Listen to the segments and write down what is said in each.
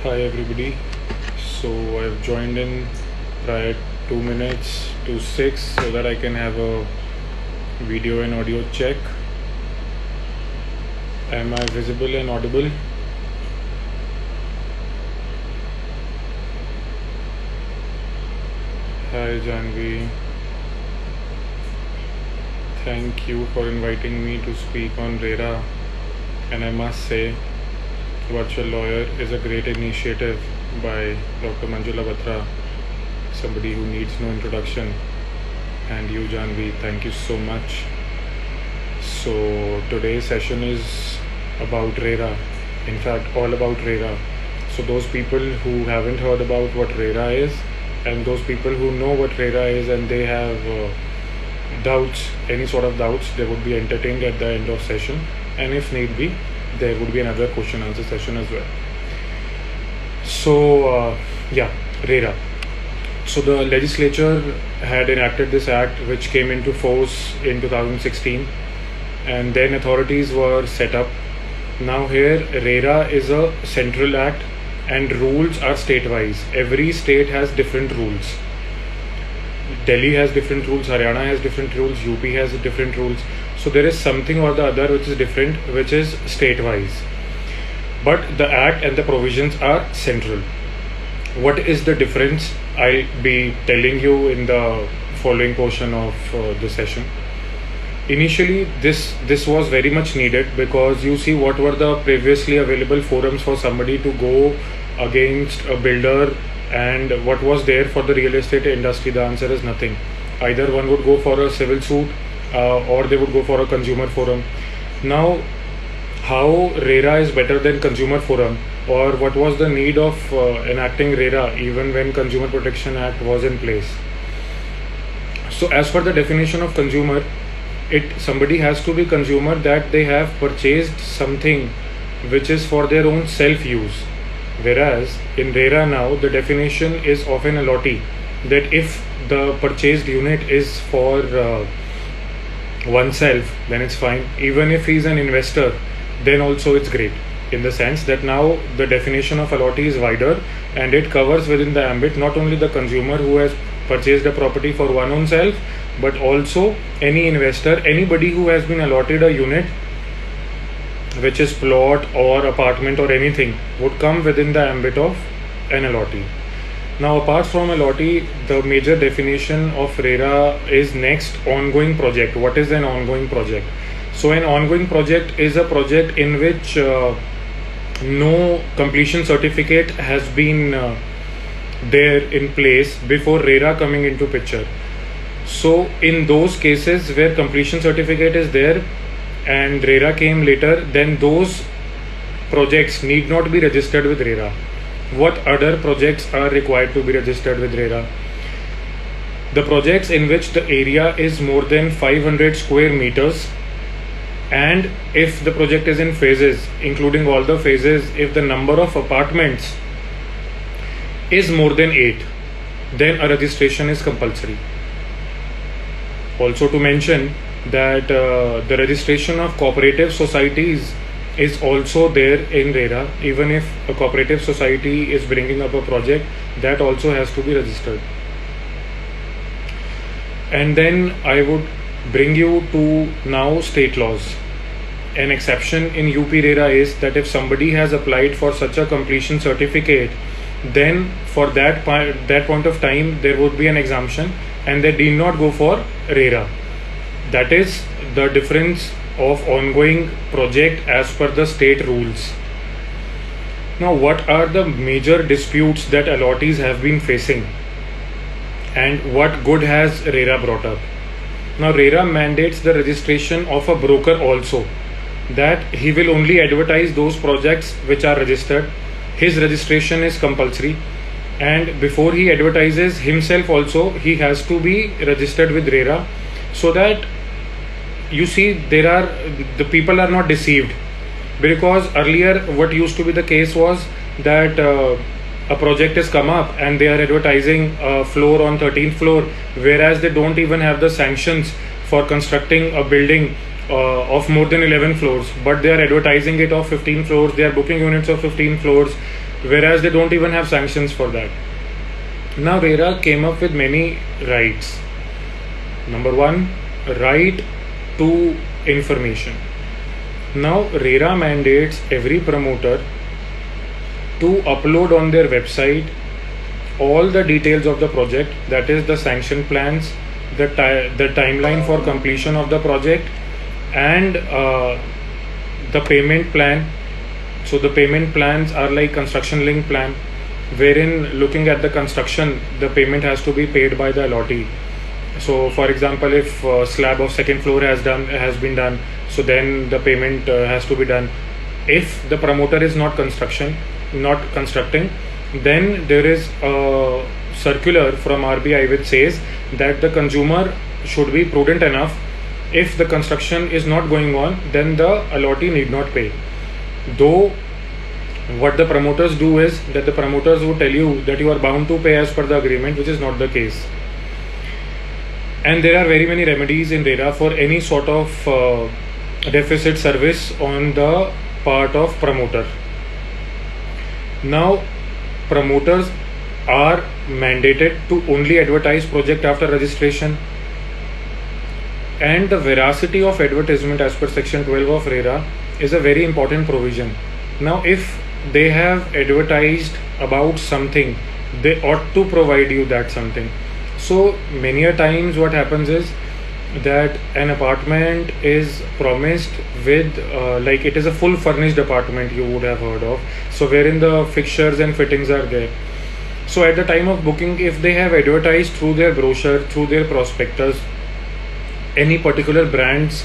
Hi everybody. So I've joined in prior 2 minutes to 6 so that I can have a video and audio check. Am I visible and audible? Hi Janvi. Thank you for inviting me to speak on RERA, and I must say Virtual Lawyer is a great initiative by Dr. Manjula Batra, somebody who needs no introduction. And you, Janvi, thank you so much. So today's session is about RERA, in fact all about RERA. So those people who haven't heard about what RERA is, and those people who know what RERA is and they have doubts, any sort of doubts, they would be entertained at the end of session, and if need be, there would be another question answer session as well. So RERA. So the legislature had enacted this act which came into force in 2016, and then authorities were set up. Now here RERA is a central act and rules are state-wise. Every state has different rules. Delhi has different rules, Haryana has different rules, UP has different rules. So there is something or the other which is different, which is state-wise. But the act and the provisions are central. What is the difference? I'll be telling you in the following portion of the session. Initially, this was very much needed because you see what were the previously available forums for somebody to go against a builder, and what was there for the real estate industry? The answer is nothing. Either one would go for a civil suit or they would go for a consumer forum. Now, how RERA is better than consumer forum, or what was the need of enacting RERA even when Consumer Protection Act was in place? So as per the definition of consumer, somebody has to be consumer that they have purchased something which is for their own self-use. Whereas in RERA now, the definition is of an allottee, that if the purchased unit is for oneself, then it's fine. Even if he's an investor, then also it's great, in the sense that now the definition of allottee is wider and it covers within the ambit not only the consumer who has purchased a property for one own self, but also any investor, anybody who has been allotted a unit which is plot or apartment or anything would come within the ambit of an allottee. Now apart from allottee, the major definition of RERA is next, ongoing project. What is an ongoing project? So an ongoing project is a project in which no completion certificate has been there in place before RERA coming into picture. So in those cases where completion certificate is there and RERA came later, then those projects need not be registered with RERA. What other projects are required to be registered with RERA? The projects in which the area is more than 500 square meters, and if the project is in phases, including all the phases, if the number of apartments is more than 8, then a registration is compulsory. Also to mention that the registration of cooperative societies is also there in RERA. Even if a cooperative society is bringing up a project, that also has to be registered. And then I would bring you to now state laws. An exception in UP RERA is that if somebody has applied for such a completion certificate, then for that point of time there would be an exemption and they did not go for RERA. That is the difference of ongoing project as per the state rules. Now, what are the major disputes that allottees have been facing, and what good has RERA brought up? Now, RERA mandates the registration of a broker also, that he will only advertise those projects which are registered. His registration is compulsory, and before he advertises himself also, he has to be registered with RERA, so that you see the people are not deceived. Because earlier what used to be the case was that a project has come up and they are advertising a floor on 13th floor, whereas they don't even have the sanctions for constructing a building of more than 11 floors, but they are advertising it of 15 floors. They are booking units of 15 floors whereas they don't even have sanctions for that. Now RERA came up with many rights. Number one, right to information. Now RERA mandates every promoter to upload on their website all the details of the project, that is the sanction plans, the timeline for completion of the project, and the payment plan. So the payment plans are like construction link plan, wherein looking at the construction, the payment has to be paid by the allottee. So for example, if slab of second floor has been done, so then the payment has to be done. If the promoter is not constructing, then there is a circular from RBI which says that the consumer should be prudent enough. If the construction is not going on, then the allottee need not pay. Though what the promoters do is that the promoters would tell you that you are bound to pay as per the agreement, which is not the case. And there are very many remedies in RERA for any sort of deficit service on the part of promoter. Now promoters are mandated to only advertise project after registration, and the veracity of advertisement as per section 12 of RERA is a very important provision. Now if they have advertised about something, they ought to provide you that something. So many a times what happens is that an apartment is promised with like it is a full furnished apartment, you would have heard of, so wherein the fixtures and fittings are there. So at the time of booking, if they have advertised through their brochure, through their prospectus, any particular brands,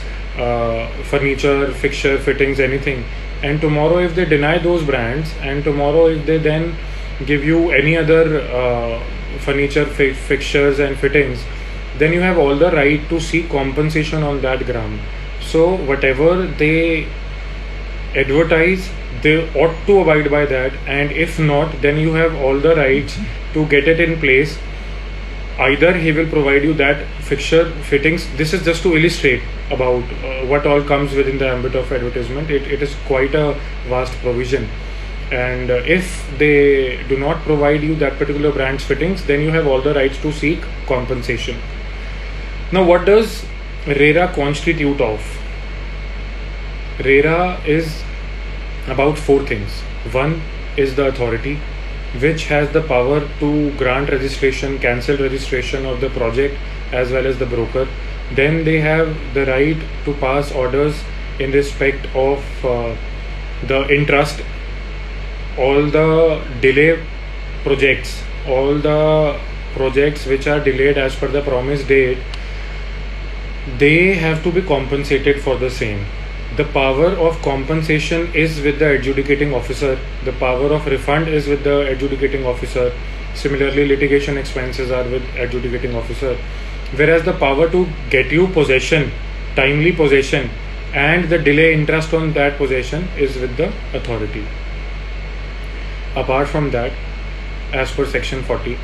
furniture, fixture, fittings, anything, and tomorrow if they deny those brands, and tomorrow if they then give you any other furniture, fixtures and fittings, then you have all the right to seek compensation on that ground. So whatever they advertise, they ought to abide by that, and if not, then you have all the rights to get it in place. Either he will provide you that fixture, fittings. This is just to illustrate about what all comes within the ambit of advertisement. It is quite a vast provision, and if they do not provide you that particular brand's fittings, then you have all the rights to seek compensation. Now what does RERA constitute of? RERA is about four things. One is the authority, which has the power to grant registration, cancel registration of the project as well as the broker. Then they have the right to pass orders in respect of the interest, all the delay projects, all the projects which are delayed as per the promised date, they have to be compensated for the same. The power of compensation is with the adjudicating officer. The power of refund is with the adjudicating officer. Similarly, litigation expenses are with adjudicating officer. Whereas the power to get you possession, timely possession, and the delay interest on that possession is with the authority. Apart from that, as per section 40,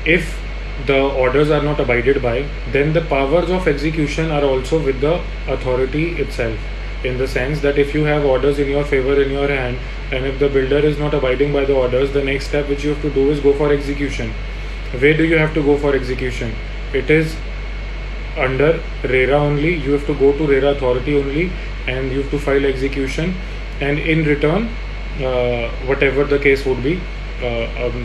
if the orders are not abided by, then the powers of execution are also with the authority itself, in the sense that if you have orders in your favor in your hand, and if the builder is not abiding by the orders, the next step which you have to do is go for execution. Where do you have to go for execution? It is under RERA only. You have to go to RERA authority only, and you have to file execution, and in return, whatever the case would be,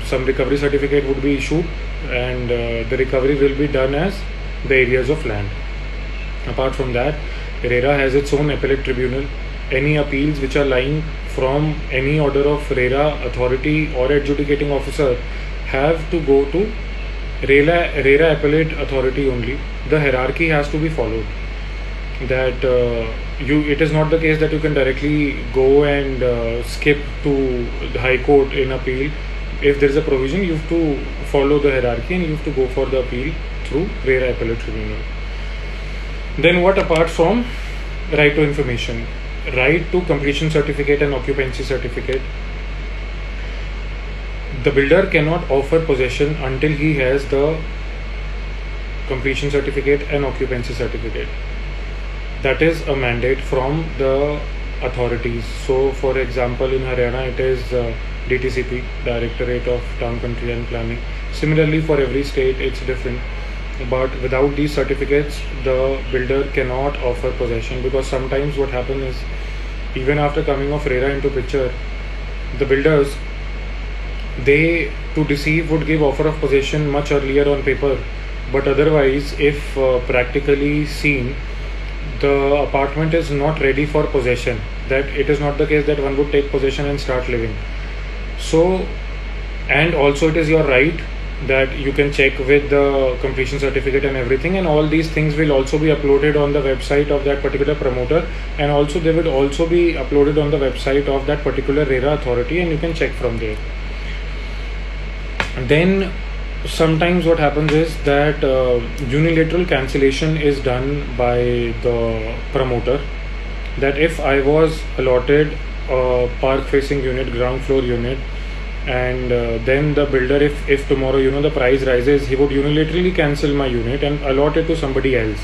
some recovery certificate would be issued, and the recovery will be done as the areas of land. Apart from that, RERA has its own appellate tribunal. Any appeals which are lying from any order of RERA authority or adjudicating officer have to go to RERA appellate authority only. The hierarchy has to be followed. That it is not the case that you can directly go and skip to the High Court in appeal. If there is a provision, you have to follow the hierarchy and you have to go for the appeal through RERA appellate tribunal. Then what apart from right to information? Right to completion certificate and occupancy certificate. The builder cannot offer possession until he has the completion certificate and occupancy certificate. That is a mandate from the authorities. So, for example, in Haryana, it is DTCP, Directorate of Town, Country and Planning. Similarly, for every state, it's different. But without these certificates, the builder cannot offer possession, because sometimes what happens is, even after coming of RERA into picture, the builders, they, to deceive, would give offer of possession much earlier on paper, but otherwise, if practically seen, the apartment is not ready for possession. That it is not the case that one would take possession and start living. So, and also it is your right that you can check with the completion certificate and everything, and all these things will also be uploaded on the website of that particular promoter, and also they will also be uploaded on the website of that particular RERA authority, and you can check from there. Then sometimes what happens is that unilateral cancellation is done by the promoter. That if I was allotted a park facing unit, ground floor unit, and then the builder, if tomorrow the price rises, he would unilaterally cancel my unit and allot it to somebody else.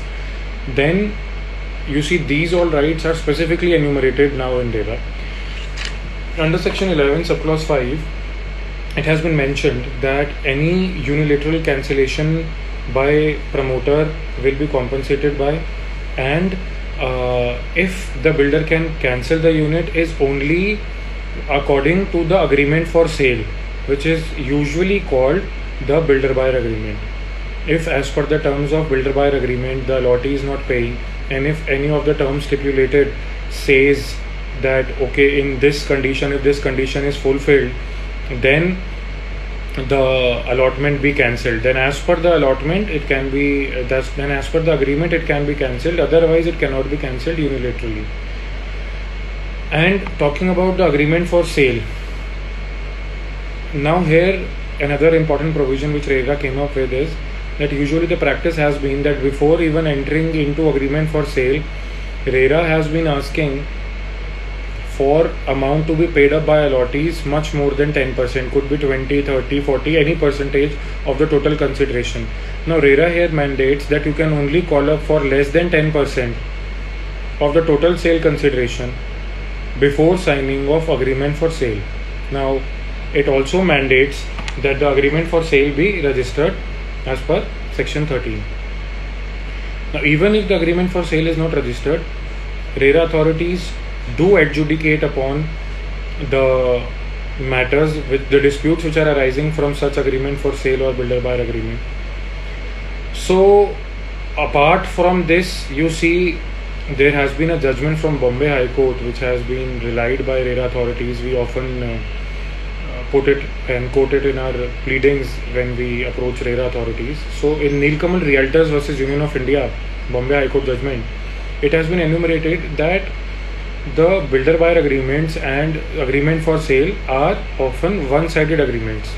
Then you see, these all rights are specifically enumerated now in RERA. Under section 11 subclause 5, it has been mentioned that any unilateral cancellation by promoter will be compensated by, and if the builder can cancel the unit is only according to the agreement for sale, which is usually called the builder buyer agreement. If as per the terms of builder buyer agreement the allottee is not paying, and if any of the terms stipulated says that okay, in this condition, if this condition is fulfilled, then the allotment be cancelled. Then as per the allotment it can be then as per the agreement it can be cancelled, otherwise it cannot be cancelled unilaterally. And talking about the agreement for sale, now here another important provision which RERA came up with is that usually the practice has been that before even entering into agreement for sale, RERA has been asking for amount to be paid up by allottees much more than 10%, could be 20, 30, 40, any percentage of the total consideration. Now RERA here mandates that you can only call up for less than 10% of the total sale consideration before signing of agreement for sale. Now it also mandates that the agreement for sale be registered as per section 13. Now even if the agreement for sale is not registered, RERA authorities do adjudicate upon the matters with the disputes which are arising from such agreement for sale or builder buyer agreement. So apart from this, you see, there has been a judgment from Bombay High Court which has been relied by RERA authorities. We often put it and quote it in our pleadings when we approach RERA authorities. So in Nilkamal Realtors versus Union of India, Bombay High Court judgment, it has been enumerated that the builder buyer agreements and agreement for sale are often one-sided agreements.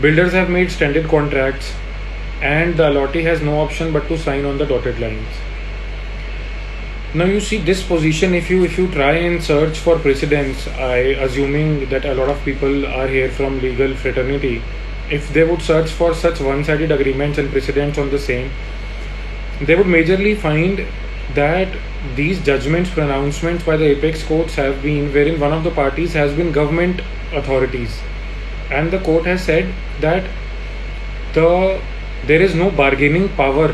Builders have made standard contracts and the allottee has no option but to sign on the dotted lines. Now you see this position, if you try and search for precedents, assuming that a lot of people are here from legal fraternity, if they would search for such one-sided agreements and precedents on the same, they would majorly find that these judgments, pronouncements by the apex courts have been wherein one of the parties has been government authorities, and the court has said that there is no bargaining power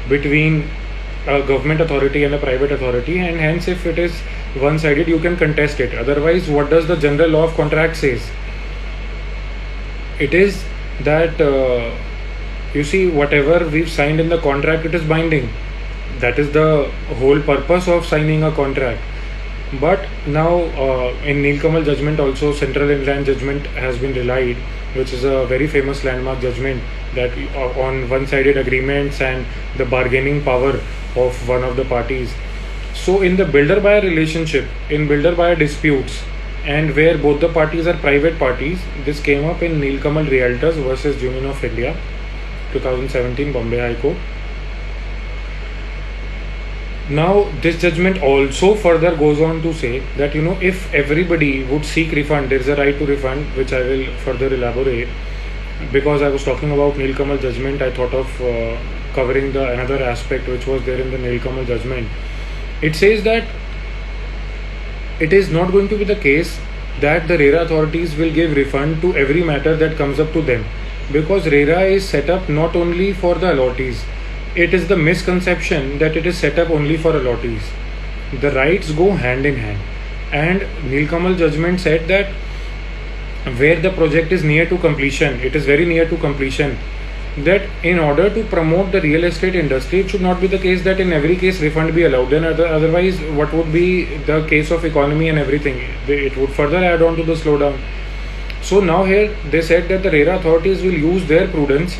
between a government authority and a private authority, and hence if it is one-sided you can contest it. Otherwise, what does the general law of contract says? It is that you see, whatever we've signed in the contract, it is binding. That is the whole purpose of signing a contract. But now in Nilkamal judgment also, Central Inland judgment has been relied, which is a very famous landmark judgment, that on one-sided agreements and the bargaining power of one of the parties. So in the builder-buyer relationship, in builder-buyer disputes, and where both the parties are private parties, this came up in Nilkamal Realtors versus Union of India, 2017, Bombay High Court. Now this judgment also further goes on to say that if everybody would seek refund, there is a right to refund, which I will further elaborate. Because I was talking about Nilkamal judgment, I thought of covering the another aspect which was there in the Nilkamal judgment. It says that it is not going to be the case that the RERA authorities will give refund to every matter that comes up to them, because RERA is set up not only for the allottees. It is the misconception that it is set up only for allottees. The rights go hand in hand, and Nilkamal judgment said that where the project is near to completion, it is very near to completion, that in order to promote the real estate industry, it should not be the case that in every case refund be allowed. Then otherwise, what would be the case of economy and everything? It would further add on to the slowdown. So now here they said that the RERA authorities will use their prudence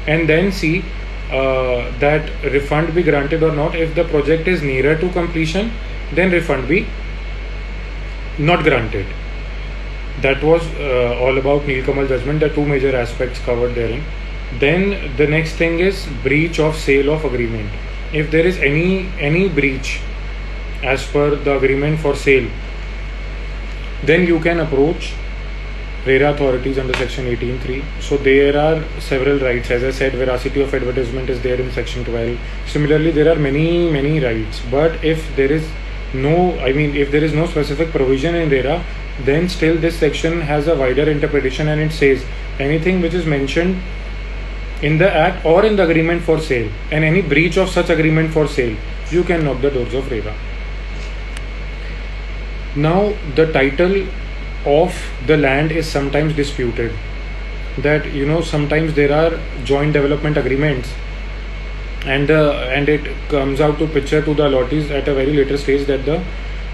and then see that refund be granted or not. If the project is nearer to completion, then refund be not granted. That was all about Nilkamal judgment, the two major aspects covered therein. Then the next thing is breach of sale of agreement. If there is any breach as per the agreement for sale, then you can approach RERA authorities under section 18(3). So there are several rights. As I said, veracity of advertisement is there in section 12. Similarly, there are many rights. But if there is no specific provision in RERA, then still this section has a wider interpretation, and it says anything which is mentioned in the act or in the agreement for sale, and any breach of such agreement for sale, you can knock the doors of RERA. Now the title of the land is sometimes disputed. That sometimes there are joint development agreements, and it comes out to picture to the allottees at a very later stage that the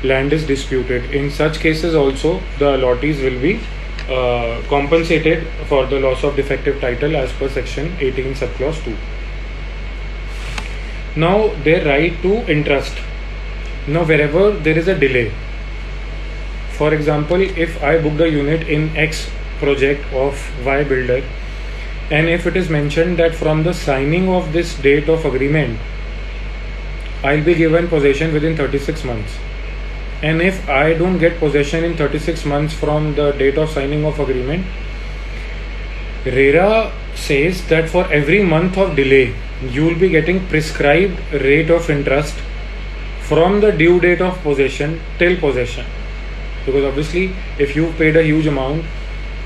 land is disputed. In such cases also, the allottees will be compensated for the loss of defective title as per section 18 subclause 2. Now their right to interest. Now wherever there is a delay, for example, if I book the unit in X project of Y builder, and if it is mentioned that from the signing of this date of agreement, I'll be given possession within 36 months. And if I don't get possession in 36 months from the date of signing of agreement, RERA says that for every month of delay, you will be getting prescribed rate of interest from the due date of possession till possession. Because obviously, if you paid a huge amount,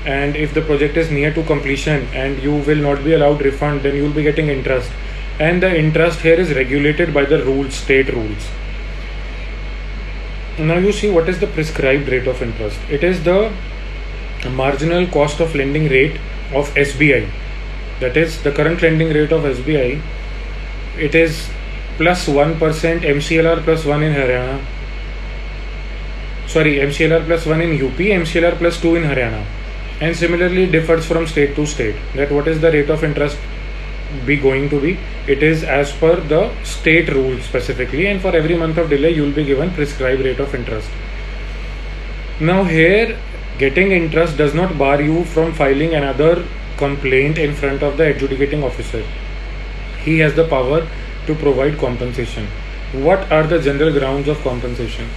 and if the project is near to completion and you will not be allowed refund, then you will be getting interest. And the interest here is regulated by the rules, state rules. Now you see what is the prescribed rate of interest. It is the marginal cost of lending rate of SBI. That is the current lending rate of SBI. It is plus 1% MCLR plus 1 in Haryana. Sorry, MCLR plus 1 in UP, MCLR plus 2 in Haryana. And similarly differs from state to state. That what is the rate of interest be going to be? It is as per the state rules specifically, and for every month of delay you will be given prescribed rate of interest. Now here, getting interest does not bar you from filing another complaint in front of the adjudicating officer. He has the power to provide compensation. What are the general grounds of compensation?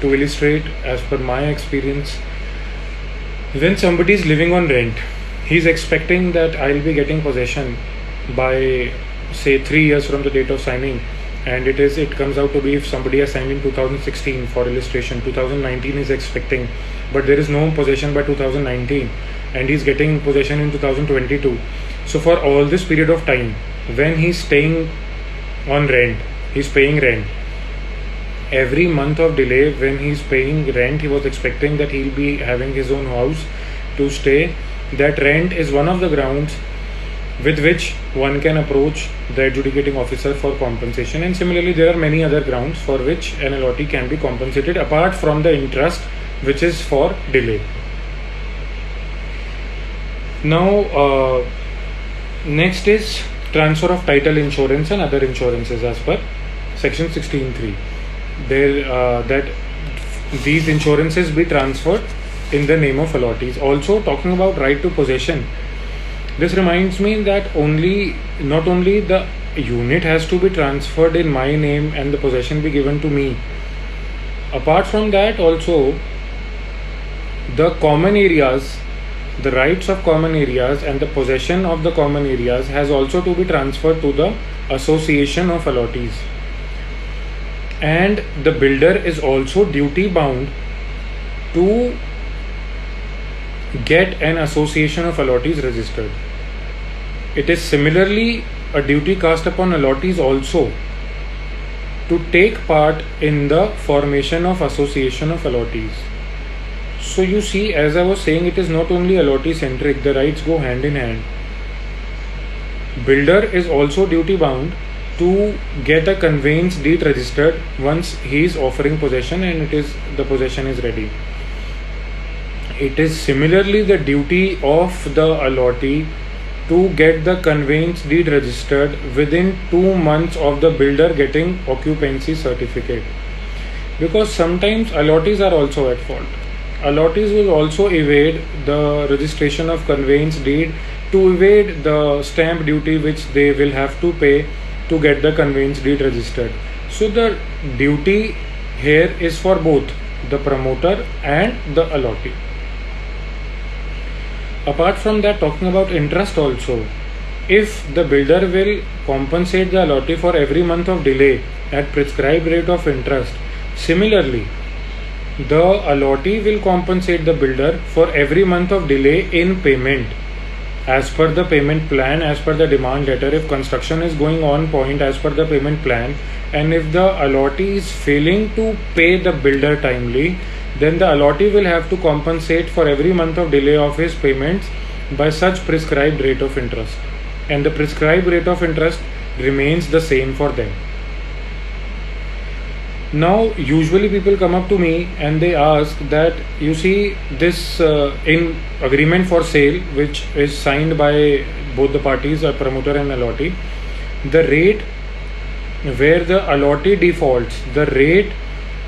To illustrate, as per my experience, when somebody is living on rent, he is expecting that I will be getting possession by say 3 years from the date of signing, and it comes out to be, if somebody has signed in 2016, for illustration, 2019 is expecting, but there is no possession by 2019, and he is getting possession in 2022. So for all this period of time, when he is staying on rent, he is paying rent. Every month of delay, when he is paying rent, he was expecting that he will be having his own house to stay. That rent is one of the grounds with which one can approach the adjudicating officer for compensation. And similarly, there are many other grounds for which an allottee can be compensated apart from the interest, which is for delay. Now, next is transfer of title insurance and other insurances as per section 16(3). That these insurances be transferred in the name of allottees. Also, talking about right to possession, this reminds me that not only the unit has to be transferred in my name and the possession be given to me. Apart from that, also the common areas, the rights of common areas and the possession of the common areas has also to be transferred to the association of allottees. and the builder is also duty bound to get an association of allottees registered. It is similarly a duty cast upon allottees also to take part in the formation of association of allottees. So you see, as I was saying, it is not only allottee centric, the rights go hand in hand. Builder is also duty bound to get a conveyance deed registered once he is offering possession and the possession is ready. It is similarly the duty of the allottee to get the conveyance deed registered within 2 months of the builder getting occupancy certificate, because sometimes allottees are also at fault. Allottees will also evade the registration of conveyance deed to evade the stamp duty which they will have to pay to get the conveyance deed registered. So the duty here is for both the promoter and the allottee. Apart from that, talking about interest also, if the builder will compensate the allottee for every month of delay at prescribed rate of interest, similarly the allottee will compensate the builder for every month of delay in payment as per the payment plan, as per the demand letter. If construction is going on point as per the payment plan, and if the allottee is failing to pay the builder timely, then the allottee will have to compensate for every month of delay of his payments by such prescribed rate of interest, and the prescribed rate of interest remains the same for them. Now usually people come up to me and they ask that, you see, this in agreement for sale which is signed by both the parties, a promoter and allottee, the rate where the allottee defaults, the rate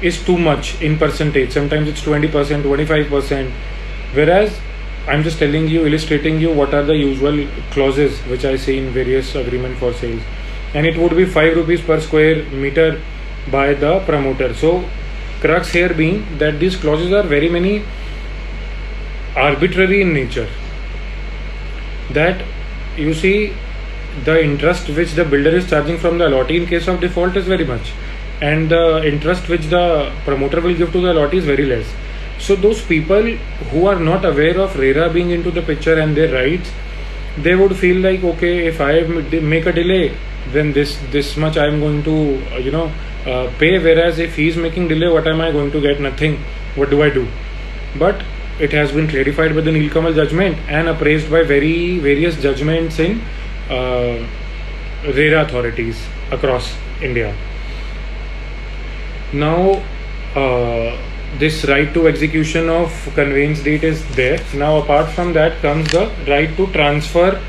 is too much in percentage. Sometimes it's 20%, 25%, whereas I'm just telling you, illustrating you what are the usual clauses which I see in various agreement for sales, and it would be 5 rupees per square meter by the promoter. So crux here being that these clauses are very many arbitrary in nature, that you see the interest which the builder is charging from the allottee in case of default is very much, and the interest which the promoter will give to the allottee is very less. So those people who are not aware of RERA being into the picture and their rights, they would feel like, okay, if I make a delay, then this much I am going to pay, whereas if he is making delay, what am I going to get? Nothing. What do I do? But it has been clarified by the Nilkamal judgment and appraised by various judgments in RERA authorities across India. Now this right to execution of conveyance deed is there. Now apart from that comes the right to transfer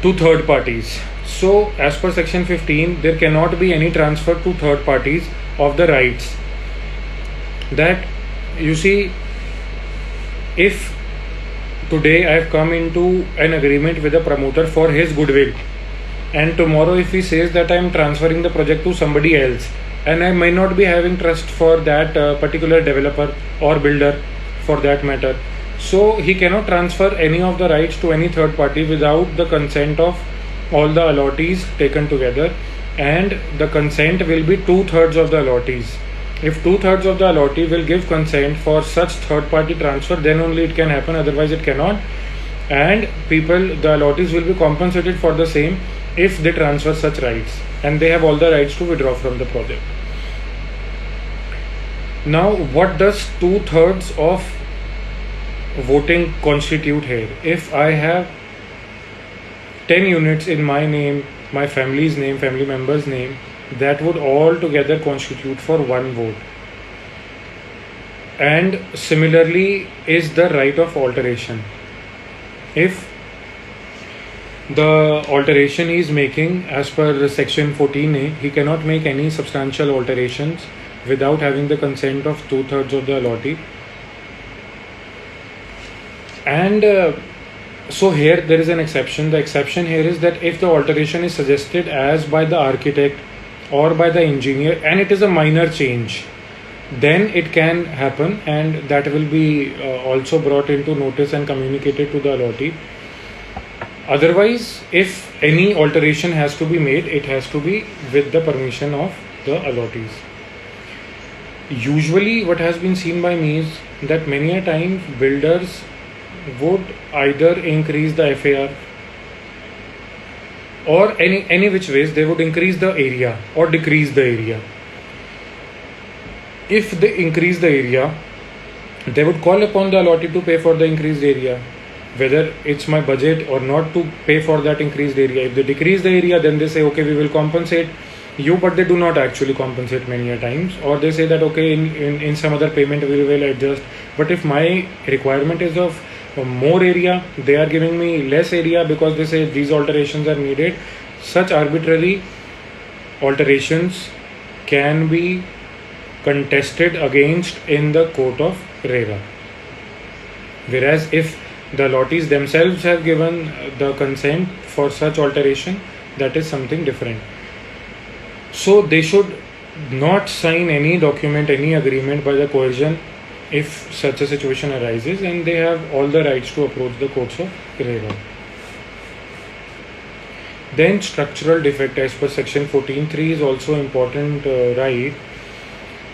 to third parties. So as per section 15, there cannot be any transfer to third parties of the rights. That, you see, if today I have come into an agreement with a promoter for his goodwill, and tomorrow if he says that I am transferring the project to somebody else, and I may not be having trust for that particular developer or builder for that matter, so he cannot transfer any of the rights to any third party without the consent of all the allottees taken together, and the consent will be 2/3 of the allottees. If 2/3 of the allottee will give consent for such third party transfer, then only it can happen, otherwise it cannot. And the allottees will be compensated for the same if they transfer such rights, and they have all the rights to withdraw from the project. Now what does 2/3 of voting constitute here? If I have 10 units in my name, my family's name, family member's name, that would all together constitute for 1 vote. And similarly is the right of alteration. If the alteration he is making as per section 14A, he cannot make any substantial alterations without having the consent of 2/3 of the allottee. And so here there is an exception. The exception here is that if the alteration is suggested as by the architect or by the engineer and it is a minor change, then it can happen, and that will be also brought into notice and communicated to the allottee. Otherwise, if any alteration has to be made, it has to be with the permission of the allottees. Usually what has been seen by me is that many a time builders would either increase the FAR or any which ways they would increase the area or decrease the area. If they increase the area, they would call upon the allottee to pay for the increased area, whether it's my budget or not to pay for that increased area. If they decrease the area, then they say okay, we will compensate you, but they do not actually compensate many a times, or they say that okay, in some other payment we will adjust. But if my requirement is of more area, they are giving me less area because they say these alterations are needed. Such arbitrary alterations can be contested against in the court of RERA. Whereas if the allottees themselves have given the consent for such alteration, that is something different. So they should not sign any document, any agreement by the coercion if such a situation arises, and they have all the rights to approach the courts of RERA. Then structural defect as per section 14(3) is also important right.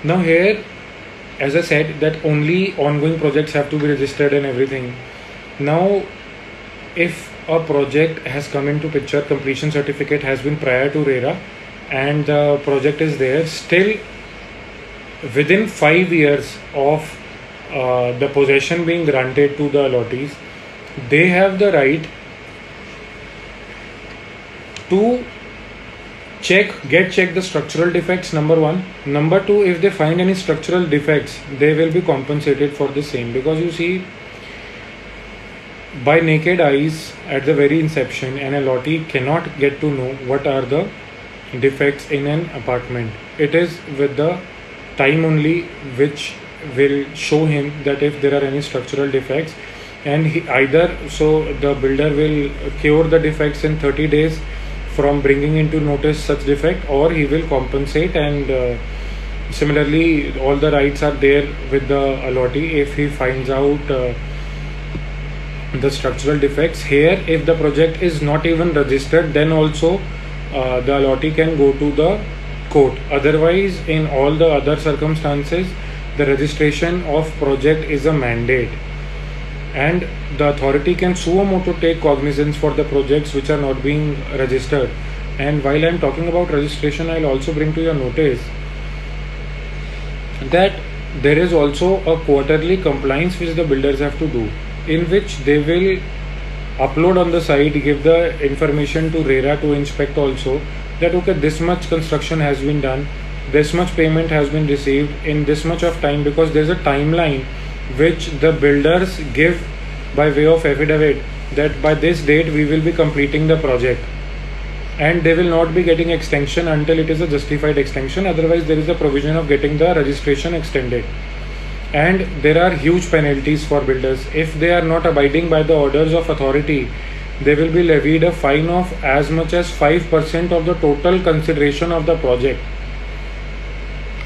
Now here, as I said, that only ongoing projects have to be registered and everything. Now if a project has come into picture, completion certificate has been prior to RERA and the project is there, still within 5 years of the possession being granted to the allottees, they have the right to check the structural defects, number one. Number two, if they find any structural defects, they will be compensated for the same. Because you see, by naked eyes at the very inception, an allottee cannot get to know what are the defects in an apartment. It is with the time only which will show him that if there are any structural defects, and either so the builder will cure the defects in 30 days from bringing into notice such defect, or he will compensate. And similarly all the rights are there with the allottee if he finds out the structural defects. Here, if the project is not even registered, then also the allottee can go to the court. Otherwise, in all the other circumstances, the registration of project is a mandate, and the authority can suo motu take cognizance for the projects which are not being registered. And while I am talking about registration, I will also bring to your notice that there is also a quarterly compliance which the builders have to do, in which they will upload on the site, give the information to RERA to inspect also, that okay, this much construction has been done, this much payment has been received in this much of time, because there is a timeline which the builders give by way of affidavit that by this date we will be completing the project, and they will not be getting extension until it is a justified extension. Otherwise there is a provision of getting the registration extended, and there are huge penalties for builders. If they are not abiding by the orders of authority, they will be levied a fine of as much as 5% of the total consideration of the project.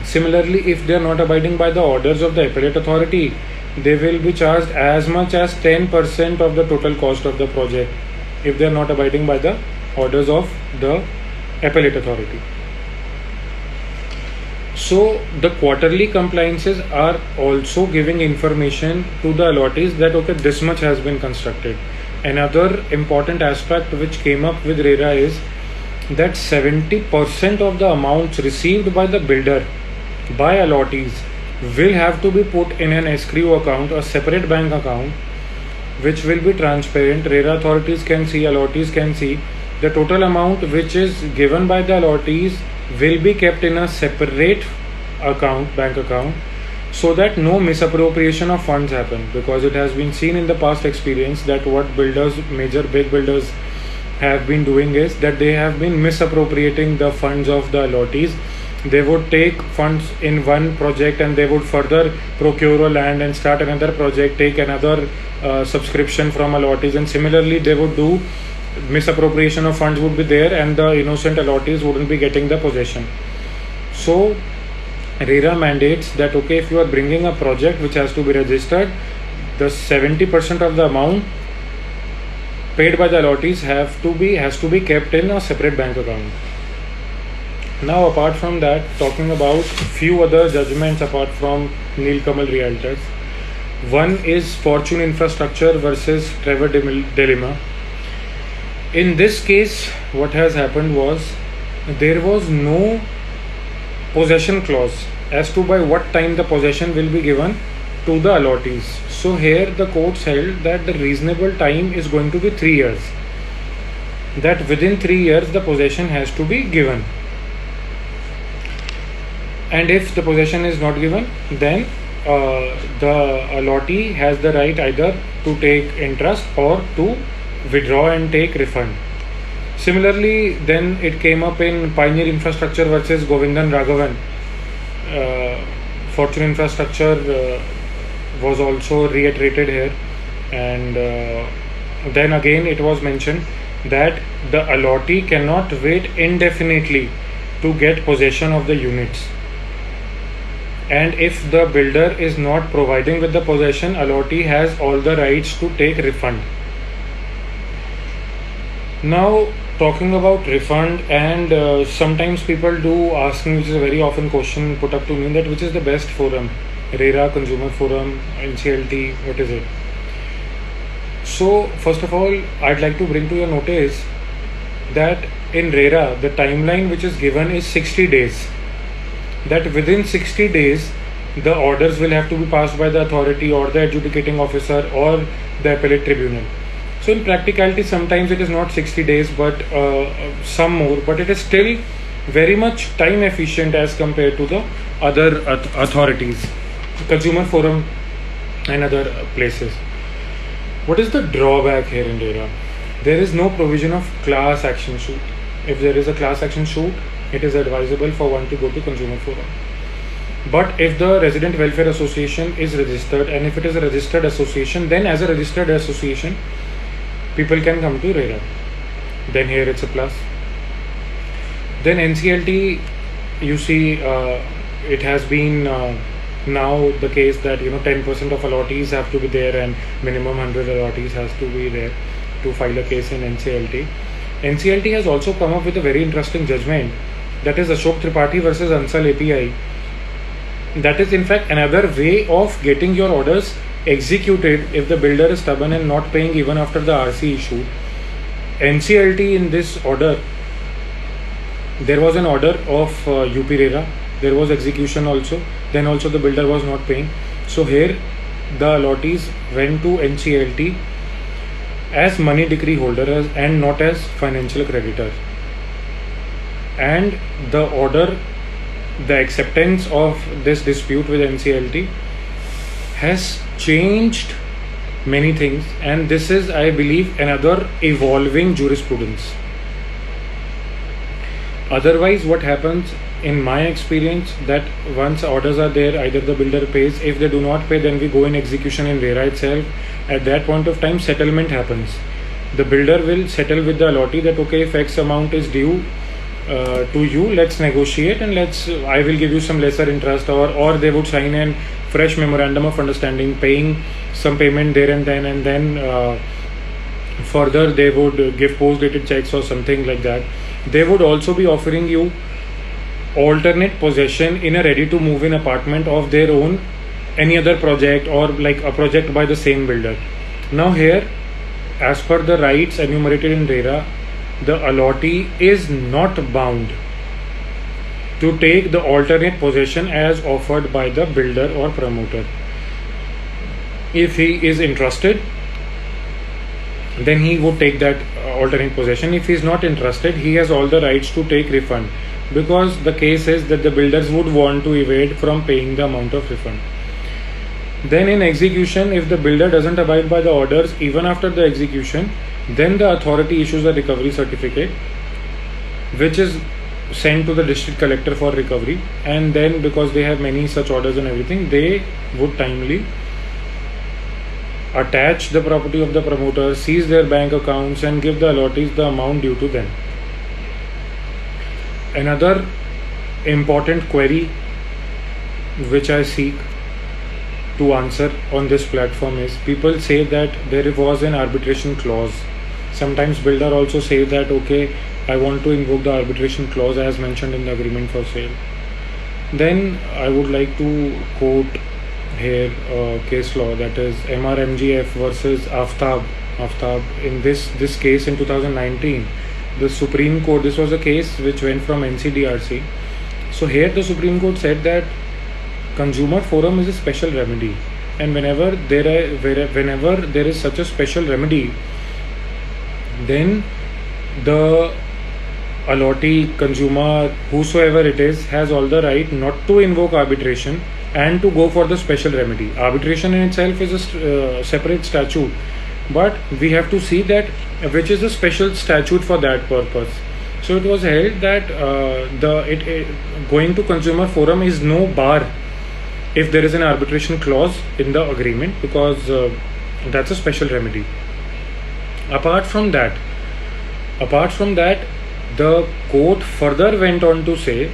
Similarly, if they are not abiding by the orders of the appellate authority, they will be charged as much as 10% of the total cost of the project if they are not abiding by the orders of the appellate authority. So the quarterly compliances are also giving information to the allottees that okay, this much has been constructed. Another important aspect which came up with RERA is that 70% of the amounts received by the builder by allottees will have to be put in an escrow account, a separate bank account, which will be transparent. RERA authorities can see, allottees can see. The total amount which is given by the allottees will be kept in a separate account, bank account, so that no misappropriation of funds happen. Because it has been seen in the past experience that what builders, major big builders have been doing is that they have been misappropriating the funds of the allottees. They would take funds in one project and they would further procure a land and start another project, take another subscription from allottees, and similarly they would do misappropriation of funds would be there, and the innocent allottees wouldn't be getting the possession. So RERA mandates that okay, if you are bringing a project which has to be registered, the 70% of the amount paid by the allottees has to be kept in a separate bank account. Now, apart from that, talking about few other judgments apart from Nilkamal Realtors. One is Fortune Infrastructure versus Trevor Dilemma. In this case, what has happened was there was no possession clause as to by what time the possession will be given to the allottees. So here the courts held that the reasonable time is going to be 3 years. That within 3 years the possession has to be given. And if the possession is not given, then the allottee has the right either to take interest or to withdraw and take refund. Similarly, then it came up in Pioneer Infrastructure versus Govindan Raghavan. Fortune Infrastructure was also reiterated here, and then again it was mentioned that the allottee cannot wait indefinitely to get possession of the units. And if the builder is not providing with the possession, allottee has all the rights to take refund. Now, talking about refund, and sometimes people do ask me, which is a very often question put up to me, that which is the best forum, RERA, Consumer Forum, NCLT, what is it? So first of all, I'd like to bring to your notice that in RERA the timeline which is given is 60 days. That within 60 days the orders will have to be passed by the authority or the adjudicating officer or the appellate tribunal. So in practicality, sometimes it is not 60 days but some more, but it is still very much time efficient as compared to the other authorities, Consumer Forum and other places. What is the drawback here in RERA? There is no provision of class action suit. If there is a class action suit, it is advisable for one to go to Consumer Forum. But if the Resident Welfare Association is registered, and if it is a registered association, then as a registered association, people can come to RERA. Then here it's a plus. Then NCLT, you see, it has been now the case that 10% of allottees have to be there and minimum 100 allottees has to be there to file a case in NCLT. NCLT has also come up with a very interesting judgment, that is Ashok Tripathi versus Ansal API. That is in fact another way of getting your orders executed if the builder is stubborn and not paying even after the RC issued. NCLT in this order, there was an order of UP RERA, there was execution also, then also the builder was not paying. So here the allottees went to NCLT as money decree holders and not as financial creditor. And the order, the acceptance of this dispute with NCLT has changed many things, and this is, I believe, another evolving jurisprudence. Otherwise, what happens in my experience, that once orders are there, either the builder pays. If they do not pay, then we go in execution in RERA itself. At that point of time, settlement happens. The builder will settle with the allottee that okay, if X amount is due to you, let's negotiate and I will give you some lesser interest, or they would sign a fresh memorandum of understanding, paying some payment there and then further they would give post-dated checks or something like that. They would also be offering you alternate possession in a ready-to-move-in apartment of their own, any other project or like a project by the same builder. Now here, as per the rights enumerated in RERA, the allottee is not bound to take the alternate possession as offered by the builder or promoter. If he is interested, then he would take that alternate possession. If he is not interested, he has all the rights to take refund, because the case is that the builders would want to evade from paying the amount of refund. Then in execution, if the builder doesn't abide by the orders even after the execution, then the authority issues a recovery certificate, which is sent to the district collector for recovery, and then because they have many such orders and everything, they would timely attach the property of the promoter, seize their bank accounts and give the allottees the amount due to them. Another important query which I seek to answer on this platform is, people say that there was an arbitration clause. Sometimes builder also say that okay, I want to invoke the arbitration clause as mentioned in the agreement for sale, then I would like to quote here case law, that is MRMGF versus Aftab. In this case in 2019, the Supreme Court, this was a case which went from NCDRC. So here the Supreme Court said that consumer forum is a special remedy, and whenever there is such a special remedy, then the allottee, consumer, whosoever it is, has all the right not to invoke arbitration and to go for the special remedy. Arbitration in itself is a separate statute, but we have to see that which is the special statute for that purpose. So it was held that going to consumer forum is no bar if there is an arbitration clause in the agreement, because that's a special remedy. Apart from that, the court further went on to say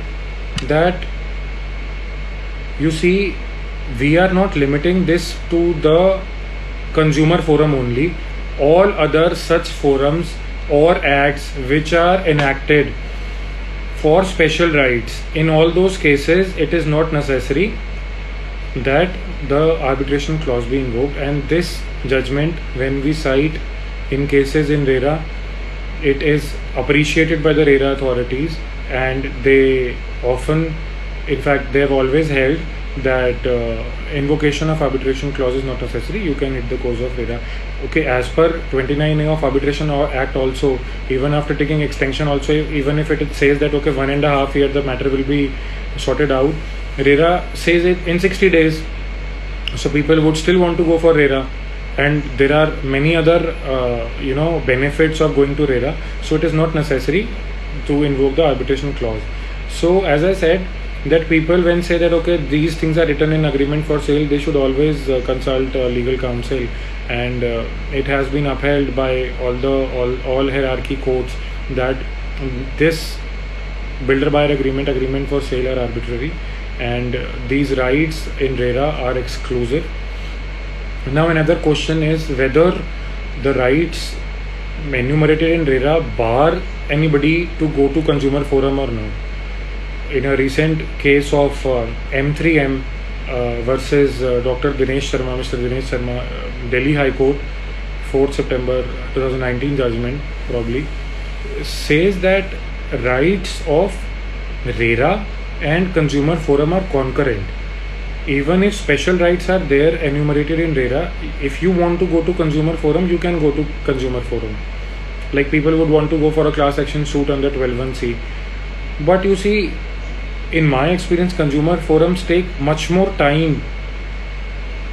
that, you see, we are not limiting this to the consumer forum only. All other such forums or acts which are enacted for special rights, in all those cases it is not necessary that the arbitration clause be invoked. And this judgment, when we cite in cases in RERA, it is appreciated by the RERA authorities, and they often, in fact they have always held that invocation of arbitration clause is not necessary. You can hit the course of RERA. Okay, as per 29A of Arbitration Act also, even after taking extension also, even if it says that okay 1.5 years the matter will be sorted out, RERA says it in 60 days. So people would still want to go for RERA, and there are many other benefits of going to RERA. So it is not necessary to invoke the arbitration clause. So as I said, that people when say that okay these things are written in agreement for sale, they should always consult legal counsel, and it has been upheld by all hierarchy courts that this builder buyer agreement for sale are arbitrary, and these rights in RERA are exclusive. Now another question is whether the rights enumerated in RERA bar anybody to go to consumer forum or no. In a recent case of M3M versus Dr. Dinesh Sharma, Mr. Dinesh Sharma, Delhi High Court, 4th September 2019 judgment probably, says that rights of RERA and consumer forum are concurrent. Even if special rights are there enumerated in RERA, if you want to go to consumer forum, you can go to consumer forum. Like people would want to go for a class action suit under 12(1)(c). But you see, in my experience, consumer forums take much more time.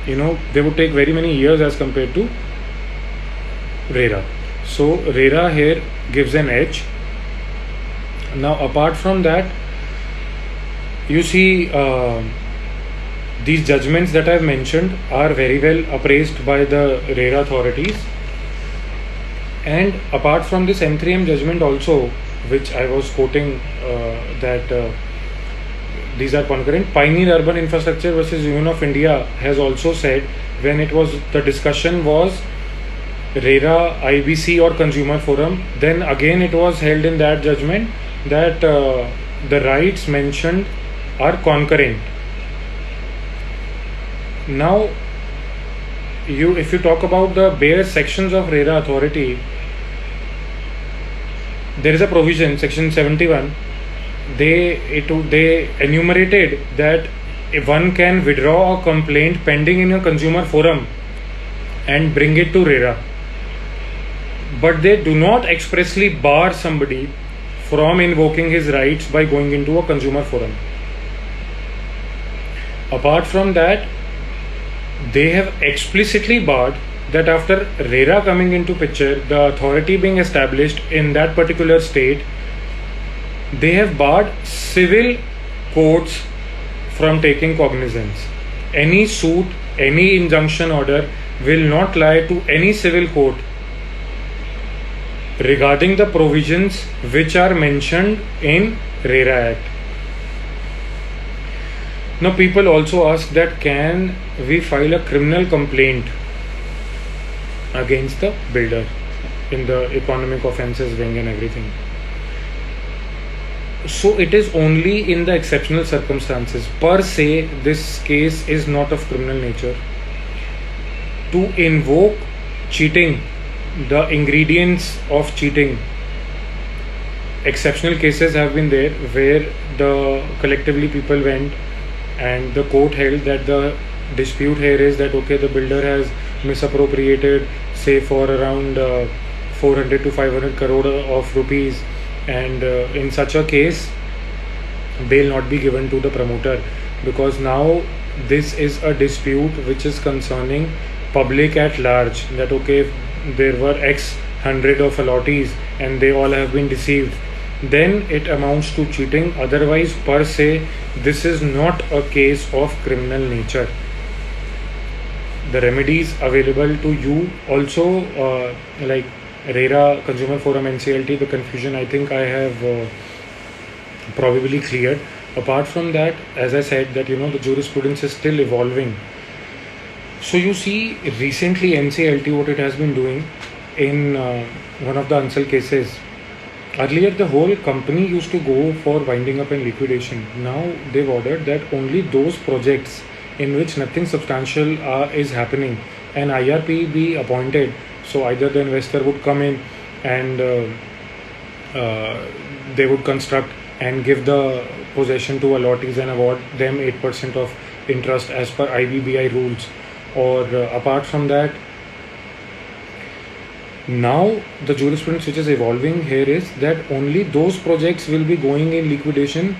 They would take very many years as compared to RERA. So RERA here gives an edge. Now apart from that, you see, these judgments that I have mentioned are very well appraised by the RERA authorities. And apart from this M3M judgment also, which I was quoting, that these are concurrent, Pioneer Urban Infrastructure versus Union of India has also said, when the discussion was RERA, IBC or consumer forum, then again it was held in that judgment that the rights mentioned are concurrent. Now, if you talk about the bare sections of RERA authority, there is a provision, section 71. They enumerated that if one can withdraw a complaint pending in a consumer forum and bring it to RERA, but they do not expressly bar somebody from invoking his rights by going into a consumer forum. Apart from that, they have explicitly barred that after RERA coming into picture, the authority being established in that particular state, they have barred civil courts from taking cognizance. Any suit, any injunction order will not lie to any civil court regarding the provisions which are mentioned in RERA Act. Now people also ask that can we file a criminal complaint against the builder in the economic offences wing and everything. So it is only in the exceptional circumstances. Per se, this case is not of criminal nature. To invoke cheating, the ingredients of cheating, exceptional cases have been there where the collectively people went and the court held that the dispute here is that okay, the builder has misappropriated say for around 400 to 500 crore of rupees, and in such a case bail not be given to the promoter, because now this is a dispute which is concerning public at large, that okay, if there were x hundred of allottees and they all have been deceived, then it amounts to cheating. Otherwise, per se, this is not a case of criminal nature. The remedies available to you also, like RERA, Consumer Forum, NCLT, the confusion I think I have probably cleared. Apart from that, as I said, that the jurisprudence is still evolving. So you see, recently NCLT, what it has been doing in one of the Ansal cases. Earlier, the whole company used to go for winding up and liquidation. Now they've ordered that only those projects in which nothing substantial is happening, an IRP be appointed. So either the investor would come in and they would construct and give the possession to allottees and award them 8% of interest as per IBBI rules, or apart from that, now the jurisprudence which is evolving here is that only those projects will be going in liquidation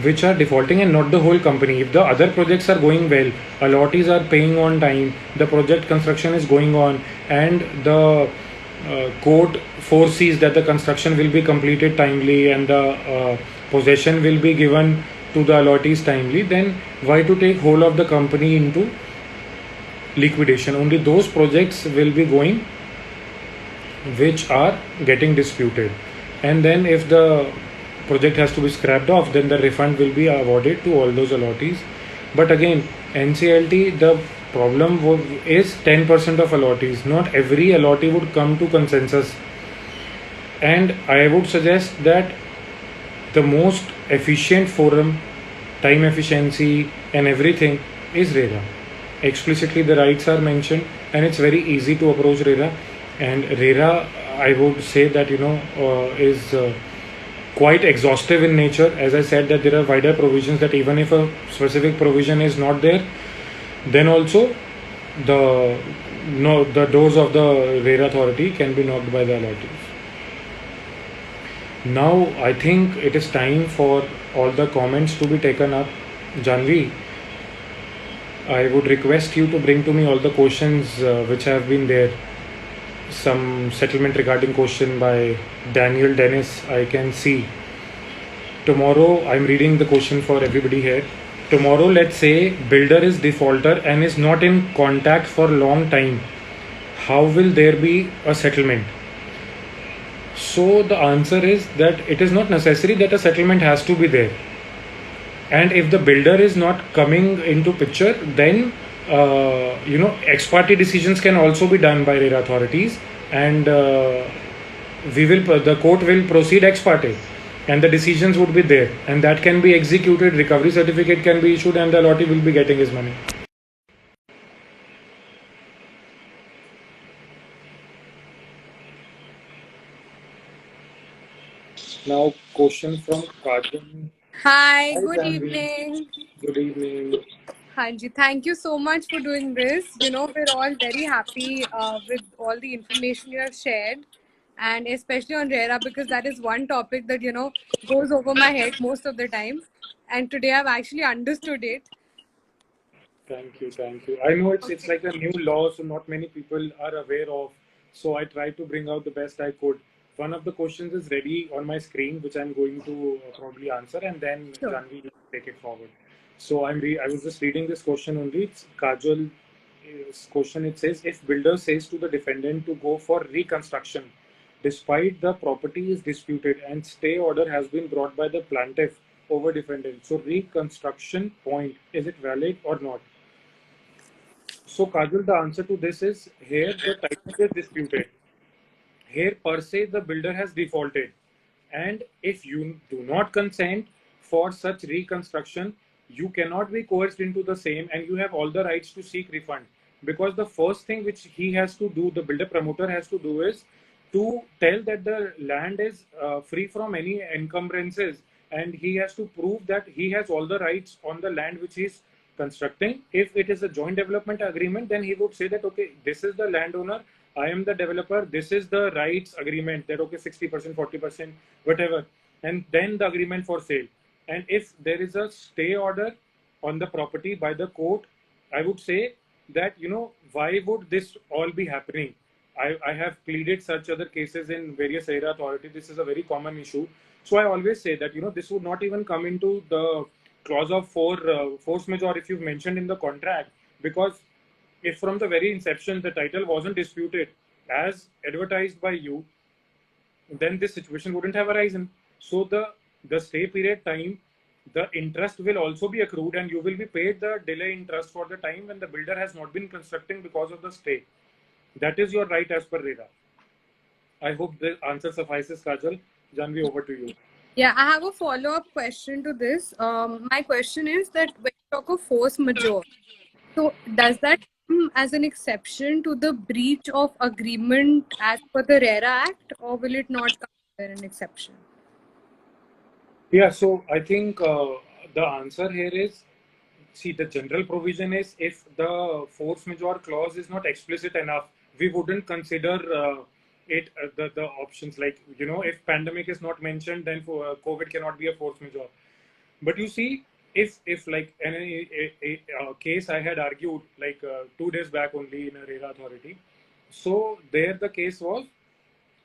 which are defaulting and not the whole company. If the other projects are going well, allottees are paying on time, the project construction is going on, and the court foresees that the construction will be completed timely and the possession will be given to the allottees timely, then why to take whole of the company into liquidation? Only those projects will be going which are getting disputed, and then if the project has to be scrapped off, then the refund will be awarded to all those allottees. But again, NCLT, the problem is 10% of allottees. Not every allottee would come to consensus, and I would suggest that the most efficient forum, time efficiency and everything, is RERA. Explicitly the rights are mentioned and it's very easy to approach RERA. And RERA, I would say that is quite exhaustive in nature. As I said, that there are wider provisions, that even if a specific provision is not there, then also the doors of the RERA authority can be knocked by the allottees. Now I think it is time for all the comments to be taken up. Janvi, I would request you to bring to me all the questions which have been there. Some settlement regarding question by Daniel Dennis, I can see. Tomorrow, I'm reading the question for everybody here. Tomorrow, let's say builder is defaulter and is not in contact for long time. How will there be a settlement? So the answer is that it is not necessary that a settlement has to be there. And if the builder is not coming into picture, then ex parte decisions can also be done by RERA authorities, and the court will proceed ex parte, and the decisions would be there, and that can be executed. Recovery certificate can be issued, and the allottee will be getting his money. Now, question from Kajan. Hi, Hi, good Janvi. evening. Good evening. Hanji, thank you so much for doing this. We're all very happy with all the information you have shared, and especially on RERA, because that is one topic that, goes over my head most of the time. And today I've actually understood it. Thank you, thank you. I know it's Okay. like a new law, so not many people are aware of. So I tried to bring out the best I could. One of the questions is ready on my screen, which I'm going to probably answer, and then Sure. Janvi will take it forward. So I was just reading this question only. It's Kajal question. It says, if builder says to the defendant to go for reconstruction, despite the property is disputed and stay order has been brought by the plaintiff over defendant, so reconstruction point, is it valid or not? So, Kajal, the answer to this is, here the title is disputed. Here, per se, the builder has defaulted, And if you do not consent for such reconstruction, you cannot be coerced into the same, and you have all the rights to seek refund. Because the first thing which he has to do, the builder promoter has to do, is to tell that the land is free from any encumbrances, and he has to prove that he has all the rights on the land which he is constructing. If it is a joint development agreement, then he would say that, okay, this is the landowner, I am the developer, this is the rights agreement, that okay, 60%, 40%, whatever, and then the agreement for sale. And if there is a stay order on the property by the court, I would say that, why would this all be happening? I have pleaded such other cases in various area authority. This is a very common issue. So I always say that, this would not even come into the clause of force majeure if you've mentioned in the contract, because if from the very inception the title wasn't disputed as advertised by you, then this situation wouldn't have arisen. So the stay period time, the interest will also be accrued, and you will be paid the delay interest for the time when the builder has not been constructing because of the stay. That is your right as per RERA. I hope the answer suffices, Kajal. Janvi, over to you. Yeah, I have a follow-up question to this. My question is that when you talk of force majeure, so does that come as an exception to the breach of agreement as per the RERA Act, or will it not come as an exception? Yeah, so I think the answer here is, see, the general provision is if the force majeure clause is not explicit enough, we wouldn't consider the options, like, if pandemic is not mentioned, then for COVID cannot be a force majeure. But you see, if like a case I had argued like 2 days back only in a RERA authority, so there the case was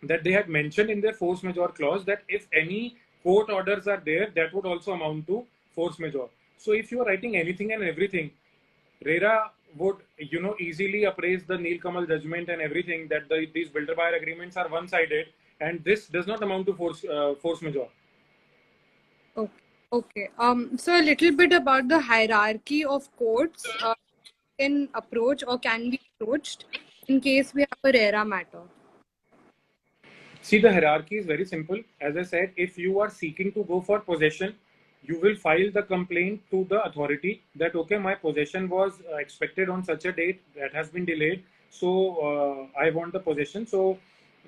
that they had mentioned in their force majeure clause that if any court orders are there, that would also amount to force majeure. So if you are writing anything and everything, RERA would, easily appraise the Nilkamal judgment and everything, that these builder buyer agreements are one-sided, and this does not amount to force majeure. Okay. Okay. So a little bit about the hierarchy of courts can approach or can be approached in case we have a RERA matter. See, the hierarchy is very simple. As I said, if you are seeking to go for possession, you will file the complaint to the authority that, okay, my possession was expected on such a date, that has been delayed. So I want the possession. So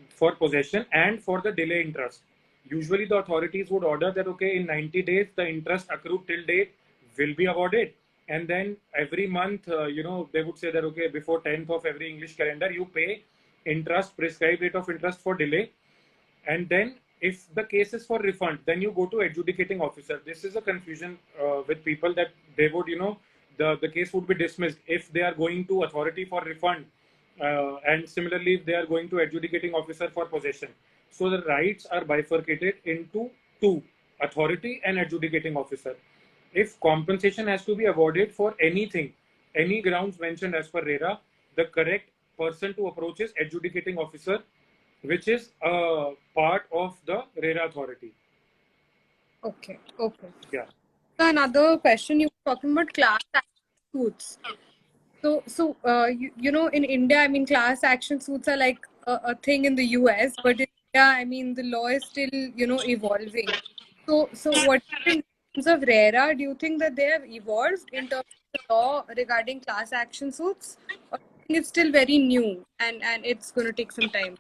for possession and for the delay interest, usually the authorities would order that, okay, in 90 days, the interest accrued till date will be awarded. And then every month, they would say that, okay, before 10th of every English calendar, you pay interest, prescribed rate of interest for delay. And then if the case is for refund, then you go to adjudicating officer. This is a confusion with people, that they would, the case would be dismissed if they are going to authority for refund. And similarly, if they are going to adjudicating officer for possession. So the rights are bifurcated into two, authority and adjudicating officer. If compensation has to be awarded for anything, any grounds mentioned as per RERA, the correct person to approach is adjudicating officer, which is a part of the RERA authority. Okay. Okay. Yeah. So another question, you were talking about class action suits. So in India, I mean, class action suits are like a thing in the US, but in India, I mean, the law is still, evolving. So what in terms of RERA, do you think that they have evolved in terms of the law regarding class action suits, or do you think it's still very new and it's going to take some time?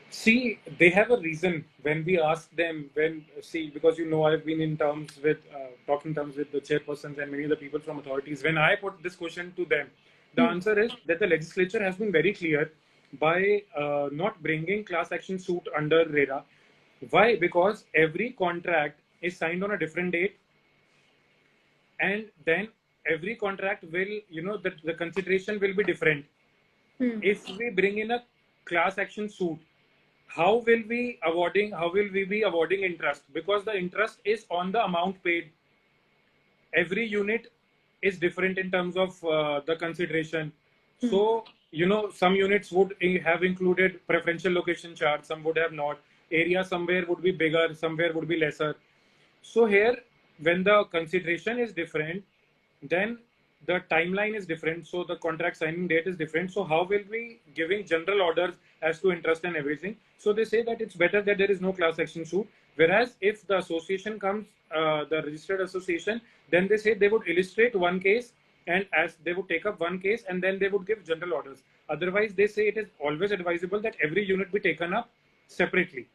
See, they have a reason when we ask them, because I've been in terms with, talking terms with the chairpersons and many of the people from authorities. When I put this question to them, the answer is that the legislature has been very clear by not bringing class action suit under RERA. Why? Because every contract is signed on a different date, and then every contract will, the consideration will be different. If we bring in a class action suit, how will we be awarding interest? Because the interest is on the amount paid. Every unit is different in terms of the consideration. So, some units would have included preferential location charge, some would have not. Area somewhere would be bigger, somewhere would be lesser. So here, when the consideration is different, then the timeline is different, so the contract signing date is different. So how will we giving general orders as to interest and everything? So they say that it's better that there is no class action suit. Whereas if the association comes, the registered association, then they say they would illustrate one case, and as they would take up one case and then they would give general orders. Otherwise, they say it is always advisable that every unit be taken up separately.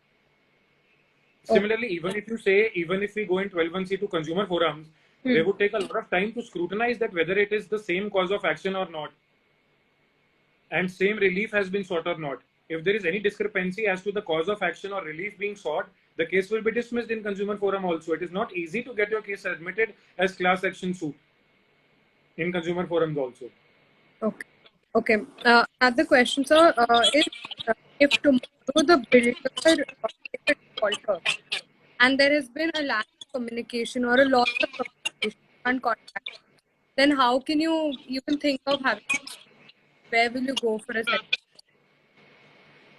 Similarly, even if you say, even if we go in 12(1)(c) to consumer forums, they would take a lot of time to scrutinize that whether it is the same cause of action or not, and same relief has been sought or not. If there is any discrepancy as to the cause of action or relief being sought, the case will be dismissed in consumer forum also. It is not easy to get your case admitted as class action suit in consumer forums also. Okay. Okay. Another question, sir, is if tomorrow the builder is a defaulter and there has been a lack of communication or a loss of communication and contact, then how can you even think of having? Where will you go for a settlement?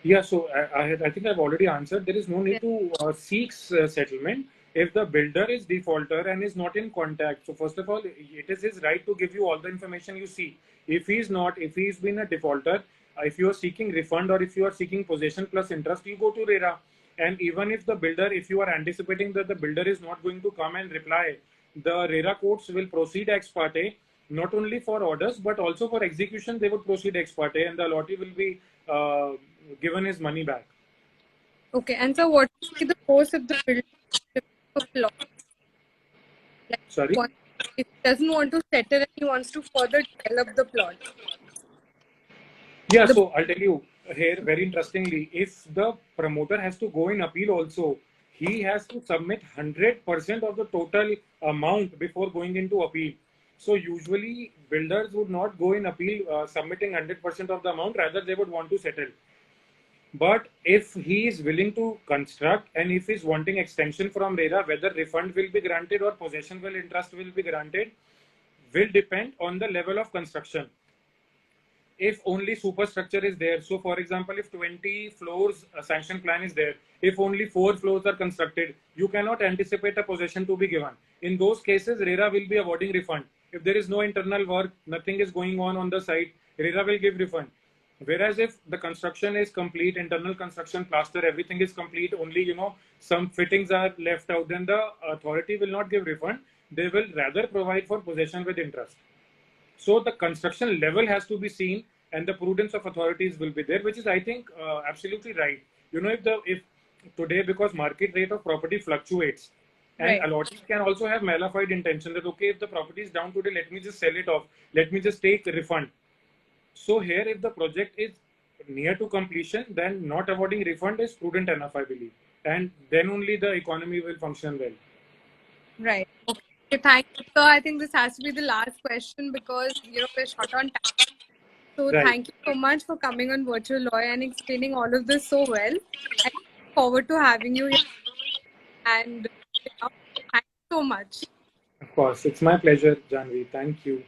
Yeah, so I think I've already answered. There is no need to seek settlement if the builder is defaulter and is not in contact. So first of all, it is his right to give you all the information you see. If he is not, if he's been a defaulter, if you are seeking refund or if you are seeking possession plus interest, you go to RERA. And even if the builder, if you are anticipating that the builder is not going to come and reply, the RERA courts will proceed ex parte, not only for orders but also for execution. They would proceed ex parte, and the allotee will be given his money back. Okay, and so what will be the course if the builder a plot? Like, Sorry? if he doesn't want to settle and he wants to further develop the plot. Yeah, so I'll tell you here very interestingly, if the promoter has to go in appeal also, he has to submit 100% of the total amount before going into appeal. So usually builders would not go in appeal submitting 100% of the amount, rather they would want to settle. But if he is willing to construct and if he's wanting extension from RERA, whether refund will be granted or possession will interest will be granted will depend on the level of construction. If only superstructure is there, so for example, if 20 floors sanction plan is there, if only 4 floors are constructed, you cannot anticipate a possession to be given. In those cases, RERA will be awarding refund. If there is no internal work, nothing is going on the site, RERA will give refund. Whereas if the construction is complete, internal construction, plaster, everything is complete, only some fittings are left out, then the authority will not give refund. They will rather provide for possession with interest. So the construction level has to be seen, and the prudence of authorities will be there, which is, I think, absolutely right. If today, because market rate of property fluctuates, and Right. allottees can also have malified intention that, okay, if the property is down today, let me just sell it off, let me just take the refund. So here, if the project is near to completion, then not awarding refund is prudent enough, I believe, and then only the economy will function well. Right. Okay. Thank you, sir. I think this has to be the last question because we're short on time. So Right. thank you so much for coming on Virtual Lawyer and explaining all of this so well. I look forward to having you here. And thank you so much. Of course, it's my pleasure, Janvi. Thank you.